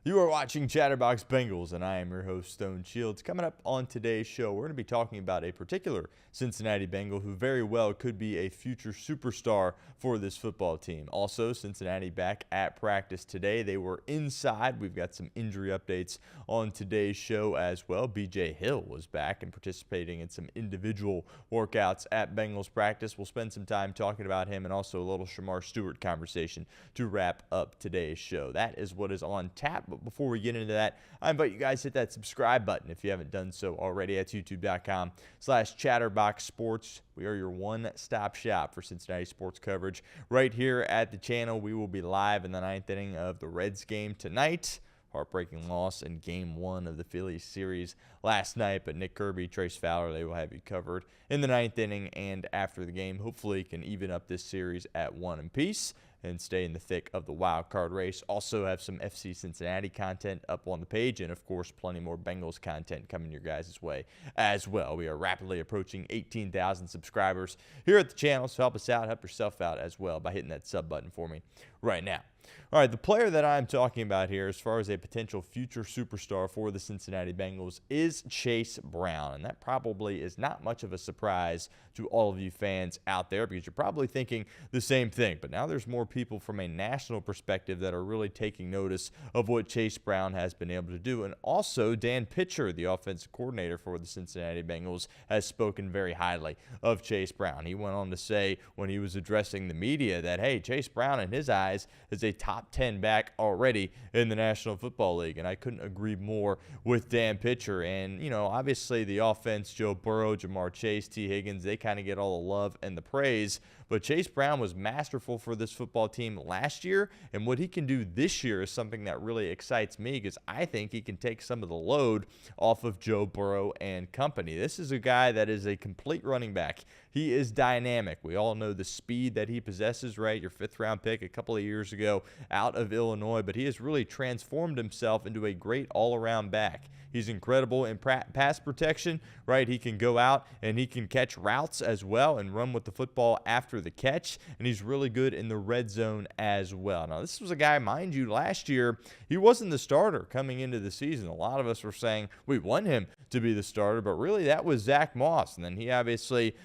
You are watching Chatterbox Bengals, and I am your host, Stone Shields. Coming up on today's show, we're going to be talking about a particular Cincinnati Bengal who very well could be a future superstar for this football team. Also, Cincinnati back at practice today. They were inside. We've got some injury updates on today's show as well. B.J. Hill was back and participating in some individual workouts at Bengals practice. We'll spend some time talking about him and also a little Shamar Stewart conversation to wrap up today's show. That is what is on tap. But before we get into that, I invite you guys to hit that subscribe button if you haven't done so already. That's youtube.com/chatterboxsports. We are your one-stop shop for Cincinnati sports coverage right here at the channel. We will be live in the ninth inning of the Reds game tonight. Heartbreaking loss in Game 1 of the Phillies series last night, but Nick Kirby, Trace Fowler, they will have you covered in the ninth inning and after the game. Hopefully can even up this series at 1 apiece and stay in the thick of the wild card race. Also have some FC Cincinnati content up on the page, and of course plenty more Bengals content coming your guys' way as well. We are rapidly approaching 18,000 subscribers here at the channel, so help us out, help yourself out as well by hitting that sub button for me right now. All right, the player that I'm talking about here as far as a potential future superstar for the Cincinnati Bengals is Chase Brown, and that probably is not much of a surprise to all of you fans out there because you're probably thinking the same thing. But now there's more people from a national perspective that are really taking notice of what Chase Brown has been able to do. And also Dan Pitcher, the offensive coordinator for the Cincinnati Bengals, has spoken very highly of Chase Brown. He went on to say when he was addressing the media that, hey, Chase Brown in his eyes is a top 10 back already in the National Football League, and I couldn't agree more with Dan Pitcher. And, you know, obviously the offense, Joe Burrow, Jamar Chase, T. Higgins, they kind of get all the love and the praise, but Chase Brown was masterful for this football team last year, and what he can do this year is something that really excites me because I think he can take some of the load off of Joe Burrow and company. This is a guy that is a complete running back. He is dynamic. We all know the speed that he possesses, right? Your fifth-round pick a couple of years ago out of Illinois, but he has really transformed himself into a great all-around back. He's incredible in pass protection, right? He can go out and he can catch routes as well and run with the football after the catch, and he's really good in the red zone as well. Now, this was a guy, mind you, last year, he wasn't the starter coming into the season. A lot of us were saying we want him to be the starter, but really that was Zach Moss, and then he obviously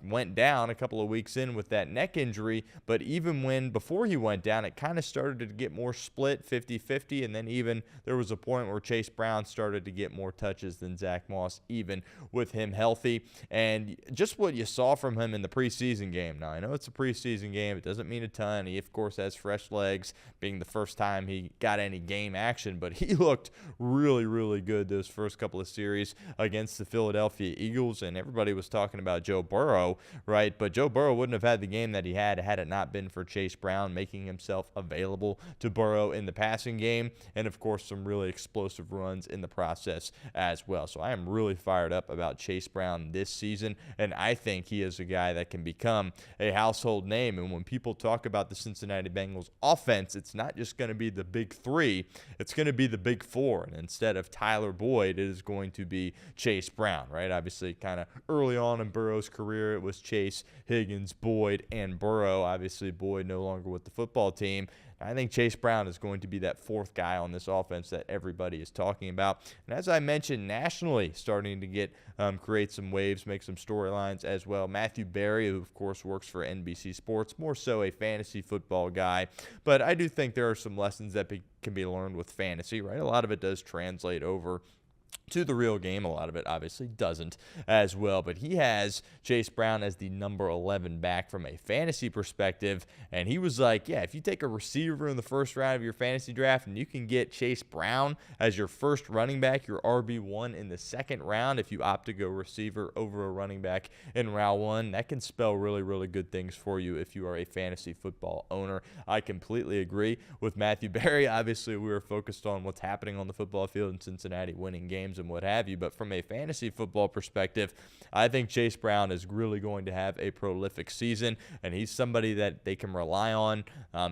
went down a couple of weeks in with that neck injury, but even before he went down, it kind of started to get more split, 50-50, and then even there was a point where Chase Brown started to get more touches than Zach Moss, even with him healthy. And just what you saw from him in the preseason game. Now, I know it's a preseason game. It doesn't mean a ton. He, of course, has fresh legs, being the first time he got any game action, but he looked really, really good those first couple of series against the Philadelphia Eagles, and everybody was talking about Joe Burrow, right? But Joe Burrow wouldn't have had the game that he had it not been for Chase Brown making himself available to Burrow in the passing game, and of course some really explosive runs in the process as well. So I am really fired up about Chase Brown this season, and I think he is a guy that can become a household name. And when people talk about the Cincinnati Bengals offense, it's not just going to be the big three, it's going to be the big four. And instead of Tyler Boyd, it is going to be Chase Brown, right? Obviously, kind of early on in Burrow's career, it was Chase, Higgins, Boyd, and Burrow. Obviously, Boyd no longer with the football team. I think Chase Brown is going to be that fourth guy on this offense that everybody is talking about. And as I mentioned, nationally starting to create some waves, make some storylines as well. Matthew Berry, who of course works for NBC Sports, more so a fantasy football guy. But I do think there are some lessons that can be learned with fantasy, right? A lot of it does translate over to the real game. A lot of it obviously doesn't as well, but he has Chase Brown as the number 11 back from a fantasy perspective, and he was like, yeah, if you take a receiver in the first round of your fantasy draft and you can get Chase Brown as your first running back, your RB1 in the second round, if you opt to go receiver over a running back in round 1, that can spell really, really good things for you if you are a fantasy football owner. I completely agree with Matthew Berry. Obviously, we were focused on what's happening on the football field in Cincinnati, winning games games and what have you. But from a fantasy football perspective, I think Chase Brown is really going to have a prolific season, and he's somebody that they can rely on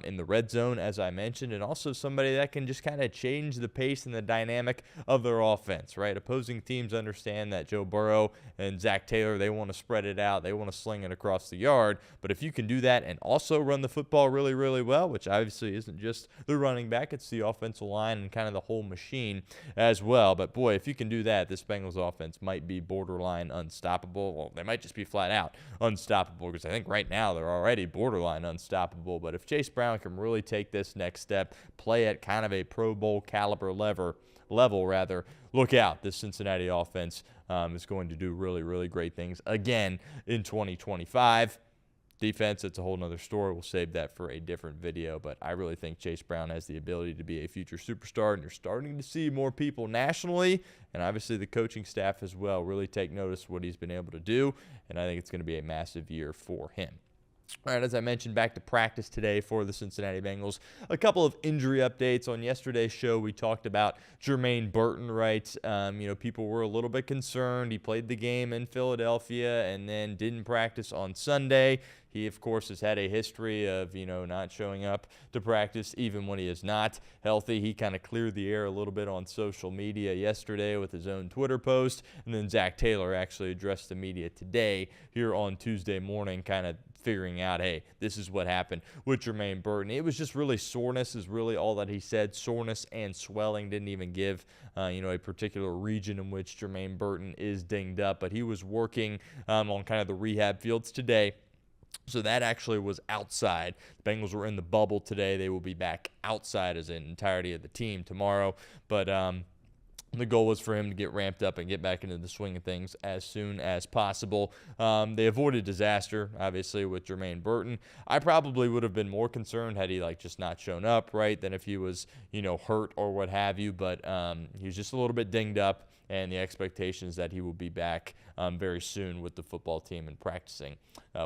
in the red zone, as I mentioned, and also somebody that can just kind of change the pace and the dynamic of their offense, right? Opposing teams understand that Joe Burrow and Zach Taylor, they want to spread it out. They want to sling it across the yard. But if you can do that and also run the football really, really well, which obviously isn't just the running back, it's the offensive line and kind of the whole machine as well. But boy, if you can do that, this Bengals offense might be borderline unstoppable. Well, they might just be flat out unstoppable, because I think right now they're already borderline unstoppable. But if Chase Brown can really take this next step, play at kind of a Pro Bowl caliber level, look out. This Cincinnati offense is going to do really, really great things again in 2025. Defense, it's a whole nother story. We'll save that for a different video, but I really think Chase Brown has the ability to be a future superstar, and you're starting to see more people nationally, and obviously the coaching staff as well, really take notice of what he's been able to do, and I think it's going to be a massive year for him. All right, as I mentioned, back to practice today for the Cincinnati Bengals. A couple of injury updates. On yesterday's show, we talked about Jermaine Burton, right? People were a little bit concerned. He played the game in Philadelphia and then didn't practice on Sunday. He, of course, has had a history of, not showing up to practice even when he is not healthy. He kind of cleared the air a little bit on social media yesterday with his own Twitter post. And then Zach Taylor actually addressed the media today here on Tuesday morning, kind of figuring out, hey, this is what happened with Jermaine Burton. It was just really soreness is really all that he said. Soreness and swelling. Didn't even give, a particular region in which Jermaine Burton is dinged up. But he was working on kind of the rehab fields today. So that actually was outside. The Bengals were in the bubble today. They will be back outside as an entirety of the team tomorrow. But the goal was for him to get ramped up and get back into the swing of things as soon as possible. They avoided disaster, obviously, with Jermaine Burton. I probably would have been more concerned had he just not shown up, right, than if he was, hurt or what have you. But he was just a little bit dinged up, and the expectation is that he will be back very soon with the football team and practicing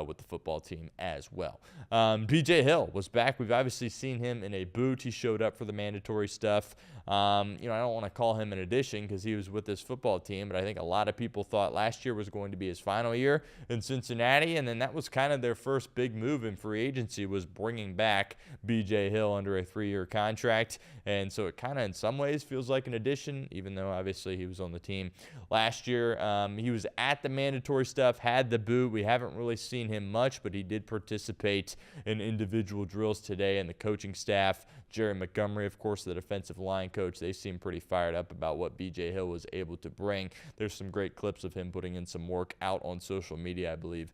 with the football team as well. B.J. Hill was back. We've obviously seen him in a boot. He showed up for the mandatory stuff. I don't want to call him an addition because he was with this football team, but I think a lot of people thought last year was going to be his final year in Cincinnati, and then that was kind of their first big move in free agency, was bringing back B.J. Hill under a 3-year contract. And so it kind of in some ways feels like an addition, even though obviously he was on the team last year. He was at the mandatory stuff, had the boot. We haven't really seen him much, but he did participate in individual drills today, and the coaching staff, Jerry Montgomery, of course, the defensive line coach, they seem pretty fired up about what B.J. Hill was able to bring. There's some great clips of him putting in some work out on social media, I believe.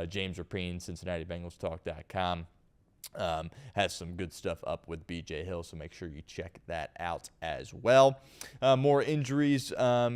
James Rapine, CincinnatiBengalsTalk.com. Has some good stuff up with B.J. Hill, so make sure you check that out as well. More injuries.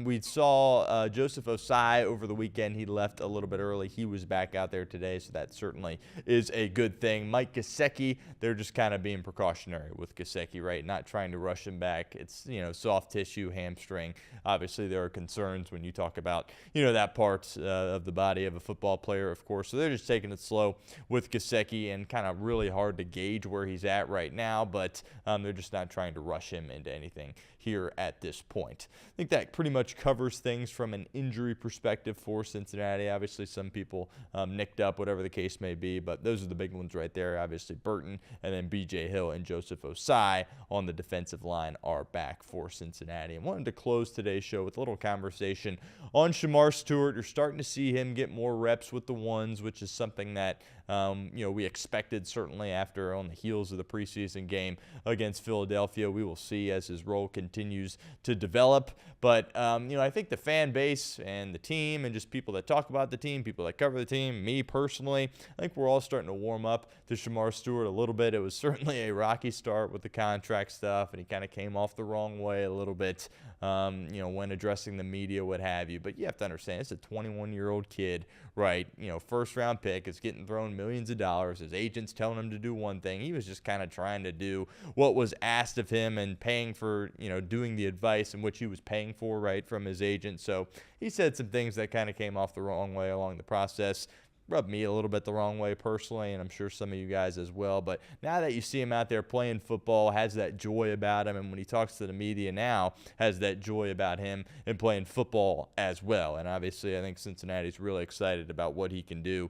We saw Joseph Osai over the weekend. He left a little bit early. He was back out there today, so that certainly is a good thing. Mike Gesicki, they're just kind of being precautionary with Gesicki, right? Not trying to rush him back. It's, soft tissue, hamstring. Obviously, there are concerns when you talk about, that part of the body of a football player, of course. So they're just taking it slow with Gesicki, and kind of really hard to gauge where he's at right now, but they're just not trying to rush him into anything here at this point. I think that pretty much covers things from an injury perspective for Cincinnati. Obviously, some people nicked up, whatever the case may be, but those are the big ones right there. Obviously, Burton, and then B.J. Hill and Joseph Osai on the defensive line are back for Cincinnati. And wanted to close today's show with a little conversation on Shamar Stewart. You're starting to see him get more reps with the ones, which is something that we expected certainly after on the heels of the preseason game against Philadelphia. We will see as his role continues to develop. But, I think the fan base and the team and just people that talk about the team, people that cover the team, me personally, I think we're all starting to warm up to Shamar Stewart a little bit. It was certainly a rocky start with the contract stuff, and he kind of came off the wrong way a little bit, when addressing the media, what have you. But you have to understand, it's a 21-year-old kid, right? First-round pick is getting thrown millions of dollars. His agent's telling him to do one thing. He was just kind of trying to do what was asked of him and paying for, doing the advice in which he was paying for, right, from his agent. So he said some things that kind of came off the wrong way along the process. rubbed me a little bit the wrong way personally, and I'm sure some of you guys as well. But now that you see him out there playing football, has that joy about him, and when he talks to the media now, has that joy about him and playing football as well. And obviously, I think Cincinnati's really excited about what he can do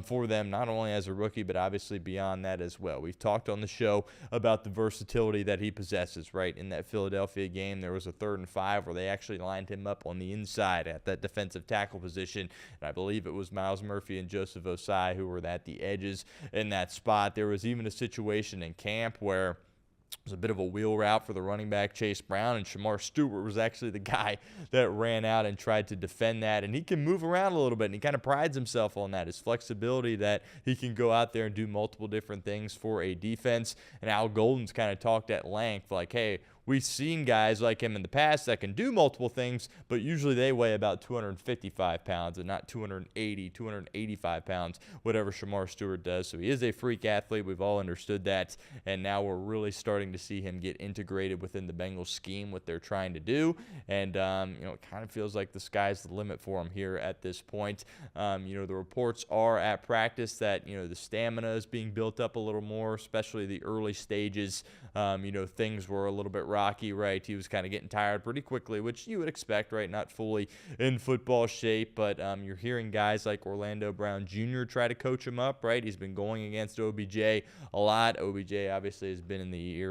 for them, not only as a rookie, but obviously beyond that as well. We've talked on the show about the versatility that he possesses, right? In that Philadelphia game, there was a 3rd and 5 where they actually lined him up on the inside at that defensive tackle position, and I believe it was Myles Murphy and Joseph Osai who were at the edges in that spot. There was even a situation in camp where it was a bit of a wheel route for the running back Chase Brown, and Shamar Stewart was actually the guy that ran out and tried to defend that. And he can move around a little bit, and he kind of prides himself on that, his flexibility, that he can go out there and do multiple different things for a defense. And Al Golden's kind of talked at length like, hey, we've seen guys like him in the past that can do multiple things, but usually they weigh about 255 pounds and not 280, 285 pounds, whatever Shamar Stewart does. So he is a freak athlete. We've all understood that, and now we're really starting to see him get integrated within the Bengals scheme, what they're trying to do. And, it kind of feels like the sky's the limit for him here at this point. The reports are at practice that, the stamina is being built up a little more, especially the early stages. Things were a little bit rocky, right? He was kind of getting tired pretty quickly, which you would expect, right? Not fully in football shape, but you're hearing guys like Orlando Brown Jr. try to coach him up, right? He's been going against OBJ a lot. OBJ obviously has been in the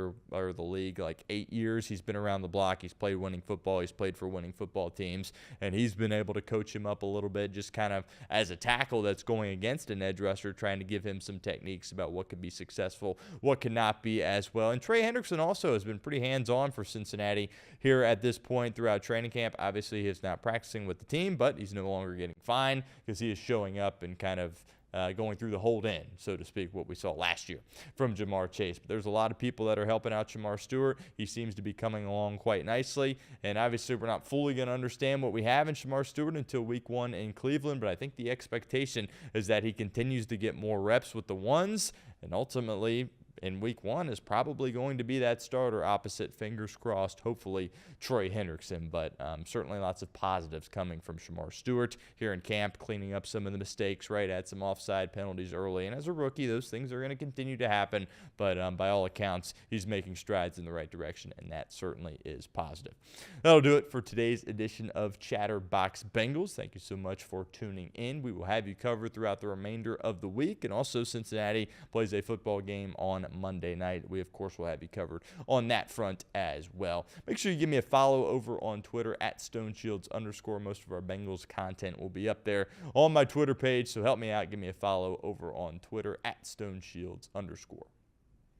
league like 8 years. He's been around the block. He's played winning football. He's played for winning football teams, and he's been able to coach him up a little bit, just kind of as a tackle that's going against an edge rusher, trying to give him some techniques about what could be successful, what cannot be as well. And Trey Hendrickson also has been pretty hands-on for Cincinnati here at this point throughout training camp. Obviously, he's not practicing with the team, but he's no longer getting fined because he is showing up and kind of going through the hold in, so to speak, what we saw last year from Jamar Chase. But there's a lot of people that are helping out Shamar Stewart. He seems to be coming along quite nicely, and obviously we're not fully going to understand what we have in Shamar Stewart until week 1 in Cleveland, but I think the expectation is that he continues to get more reps with the ones, and ultimately in week 1 is probably going to be that starter opposite, fingers crossed, hopefully, Trey Hendrickson. But certainly lots of positives coming from Shamar Stewart here in camp, cleaning up some of the mistakes, right? Had some offside penalties early. And as a rookie, those things are going to continue to happen. But by all accounts, he's making strides in the right direction, and that certainly is positive. That'll do it for today's edition of Chatterbox Bengals. Thank you so much for tuning in. We will have you covered throughout the remainder of the week. And also, Cincinnati plays a football game on Monday night. We, of course, will have you covered on that front as well. Make sure you give me a follow over on Twitter at StoneShields_. Most of our Bengals content will be up there on my Twitter page, so help me out. Give me a follow over on Twitter at StoneShields_.